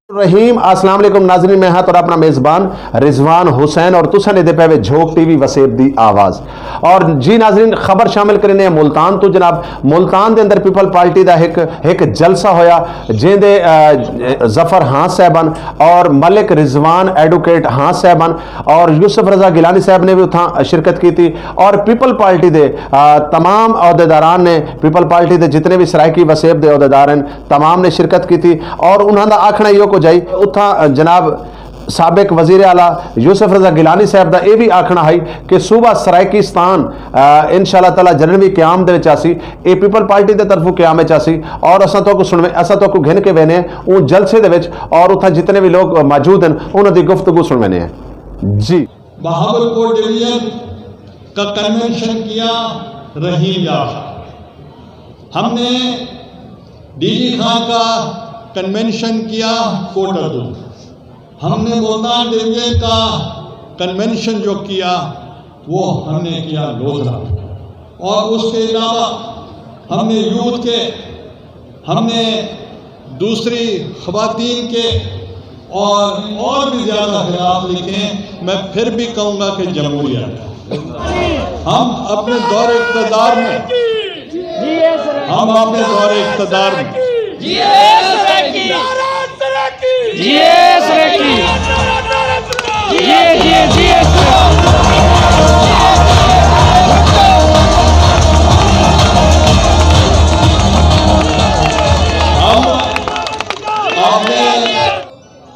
रहीम अस्सलाम वालेकुम नाज़रीन, मैं और अपना मेज़बान रिजवान हुसैन और तुसा ने दे पे झोंक टीवी वसेब दी आवाज़। और जी नाज़रीन, खबर शामिल करने मुल्तान तो जनाब मुल्तान के अंदर पीपल पार्टी का एक जलसा होया जिंदे जफर हाँ साहबान और मलिक रिजवान एडवोकेट हाँ साहबान और यूसुफ रजा गिलानी साहब ने भी उथा शिरकत की थी और पीपल पार्टी के तमाम अहदेदारान ने पीपल पार्टी के जितने भी सरायकी वसेब के अहदेदार हैं तमाम ने शिरकत की थी। और उन्होंने आखना यो को जाई उथा जनाब साबिक वजीर आला यूसुफ रजा गिलानी साहब का यह भी आखना है कि सूबा सरायकीस्तान इंशाअल्लाह ताला जनवी क्याम दे विच आसी, ये पीपल पार्टी के तरफों क्याम आसी और असा तो सुनवे असा तो घिन के वेने उन जलसे दे विच और उथा जितने भी लोग मौजूद हैं उन्होंने गुफ्तगू सुनवेने हैं। जी बहावलपुर डिवीजन का कन्वेंशन किया रहीम यार, हमने डीजी खान का कन्वेंशन किया कोटरदू, हमने मुल्तान डिवीजन का कन्वेंशन जो किया वो हमने किया लोधरा, और उसके अलावा हमने यूथ के, हमने दूसरी ख़वातीन के और भी ज़्यादा खिलाफ लिखे। मैं फिर भी कहूँगा कि जमहूरियत हम अपने दौर इक़्तिदार में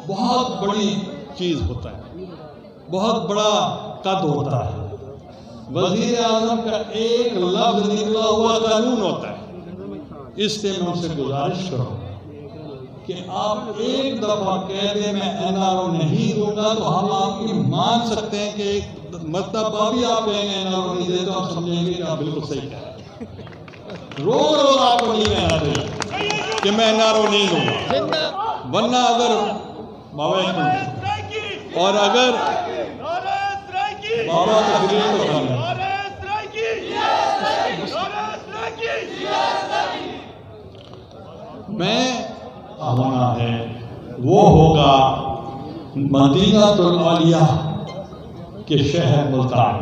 बहुत बड़ी चीज होता है, बहुत बड़ा कद होता है। वजीर आजम का एक लफ्ज निकला हुआ कानून होता है। इससे मैं उनसे गुजारिश करूँ कि आप एक दफा कह दें मैं एनआरओ नहीं दूंगा तो हम आपकी मान सकते हैं कि एक मरतबा भी आप कहेंगे एनआरओ नहीं दे तो हम समझेंगे कि आप बिल्कुल सही कह रहे हैं। रोज रोज आपको नहीं कहना चाहिए कि मैं एनआरओ नहीं दूंगा, वरना अगर और अगर बाबा तकरीर तो करना मैं होना है वो होगा मदीनातुल औलिया के शहर मुल्तान,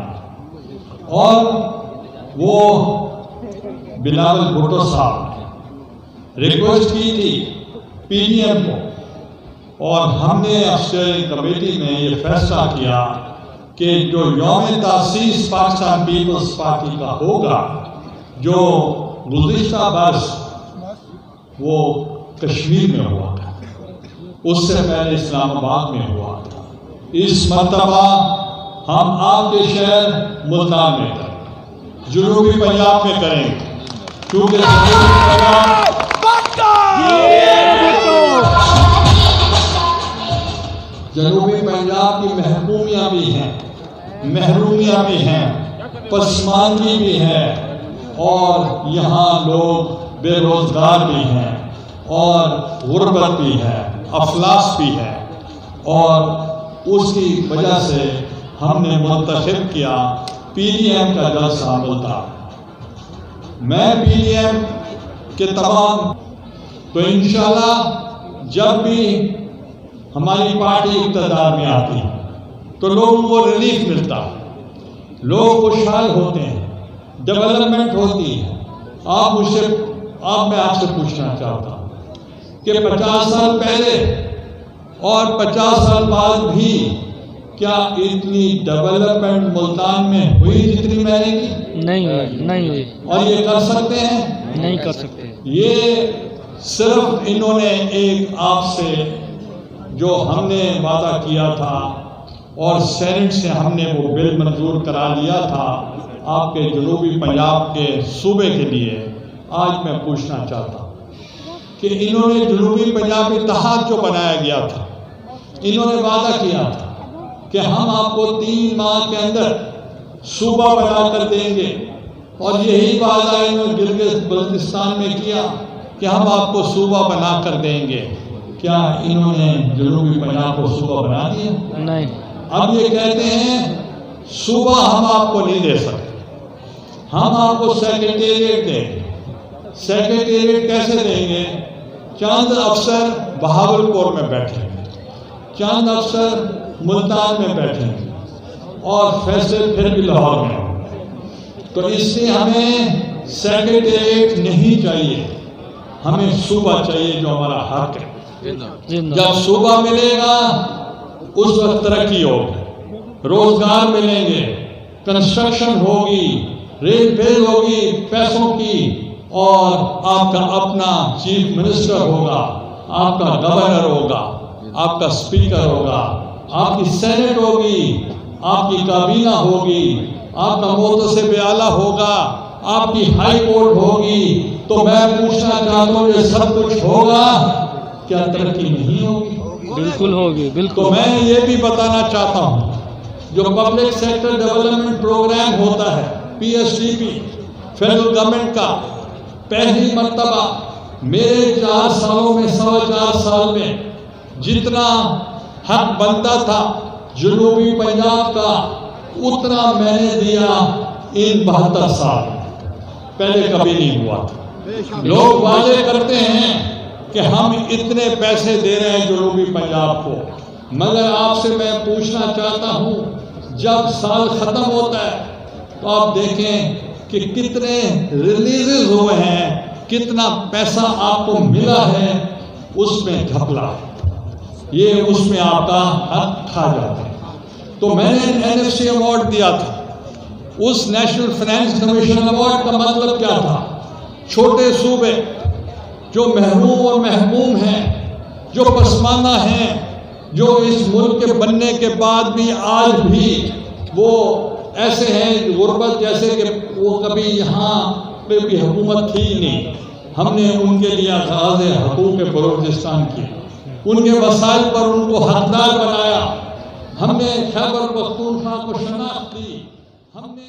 और वो बिलावल भुट्टो साहब रिक्वेस्ट की थी पीडीएम को, और हमने अफसर कमेटी में ये फैसला किया कि जो यौम तासीस पाकिस्तान पीपल्स पार्टी का होगा जो गुज़िश्ता बरस वो कश्मीर में हुआ था, उससे पहले इस्लामाबाद में हुआ था, इस मरतबा हम आपके शहर मुल्तान में करें, जनूबी पंजाब में करेंगे, क्योंकि जनूबी पंजाब की महरूमियाँ भी हैं, पसमानगी भी है, और यहाँ लोग बेरोजगार भी हैं और गुर्बत भी है, अफलास भी है, और उसकी वजह से हमने मुंतखब किया पीडीएम का जलसा मुल्तान। मैं पीडीएम के तमाम तो इंशाल्लाह जब भी हमारी पार्टी इक़्तिदार में आती है तो लोगों को रिलीफ मिलता है, लोग खुशहाल होते हैं, डेवलपमेंट होती है। मैं आपसे पूछना चाहता हूँ कि 50 साल पहले और 50 साल बाद भी क्या इतनी डेवलपमेंट मुल्तान में हुई जितनी मैंने की? नहीं हुई। और ये कर सकते हैं? नहीं कर सकते। ये सिर्फ इन्होंने एक आपसे जो हमने वादा किया था और सेनेट से हमने वो बिल मंजूर करा लिया था आपके जनूबी पंजाब के सूबे के लिए। आज मैं पूछना चाहता हूँ कि इन्होंने जनूबी पंजाब इत्तेहाद जो बनाया गया था, इन्होंने वादा किया था कि हम आपको 3 माह के अंदर सूबा बना कर देंगे, और यही वादा इन्होंने गिलगित बल्तिस्तान में किया कि हम आपको सूबा बना कर देंगे। क्या इन्होंने जनूबी पंजाब को सूबा बना दिया? नहीं। अब ये कहते हैं सूबा हम आपको नहीं दे सकते, ہم آپ کو سیکریٹریٹ دیں گے. سیکریٹریٹ کیسے دیں گے؟ چند افسر بہاولپور میں بیٹھیں گے, چند افسر ملتان میں بیٹھیں گے, اور فیصلے پھر بھی لاہور میں ہوں گے. تو اس سے ہمیں سیکریٹریٹ نہیں چاہیے, ہمیں صوبہ چاہیے جو ہمارا حق ہے. جب صوبہ ملے گا اس وقت ترقی ہوگی, روزگار ملیں گے, کنسٹرکشن ہوگی, ریل بیل ہوگی پیسوں کی, اور آپ کا اپنا چیف منسٹر ہوگا, آپ کا گورنر ہوگا, آپ کا اسپیکر ہوگا, آپ کی سینٹ ہوگی, آپ کی کابینہ ہوگی, آپ کا محتسب اعلیٰ ہوگا, آپ کی ہائی کورٹ ہوگی. تو میں پوچھنا چاہتا ہوں یہ سب کچھ ہوگا, کیا ترقی نہیں ہوگی؟ بالکل ہوگی, بالکل. تو میں یہ بھی بتانا چاہتا ہوں, جو پبلک سیکٹر ڈیولپمنٹ پروگرام ہوتا ہے PSDP فیڈرل گورنمنٹ کا, پہلی مرتبہ میرے 4 سالوں میں 4.25 سال میں جتنا حق بنتا تھا جنوبی پنجاب کا اتنا میں نے دیا ان 72 سال میں, پہلے کبھی نہیں ہوا تھا. لوگ وعدے کرتے ہیں کہ ہم اتنے پیسے دے رہے ہیں جنوبی پنجاب کو, مگر آپ سے میں پوچھنا چاہتا ہوں جب سال ختم ہوتا ہے تو آپ دیکھیں کہ کتنے ریلیزز ہوئے ہیں, کتنا پیسہ آپ کو ملا ہے, اس میں گھپلا, یہ اس میں آپ کا حق کھا جاتے ہیں. تو میں نے NFC ایوارڈ دیا تھا. اس نیشنل فائنانس کمیشن ایوارڈ کا مطلب کیا تھا؟ چھوٹے صوبے جو محروم اور محکوم ہیں, جو پسماندہ ہیں, جو اس ملک کے بننے کے بعد بھی آج بھی وہ ایسے ہیں غربت جیسے کہ وہ کبھی یہاں پہ بھی حکومت تھی نہیں. ہم نے ان کے لیے آغاز حقوق بلوچستان کی, ان کے وسائل پر ان کو حقدار بنایا. ہم نے خیبر پختونخوا کو شناخت دی, ہم نے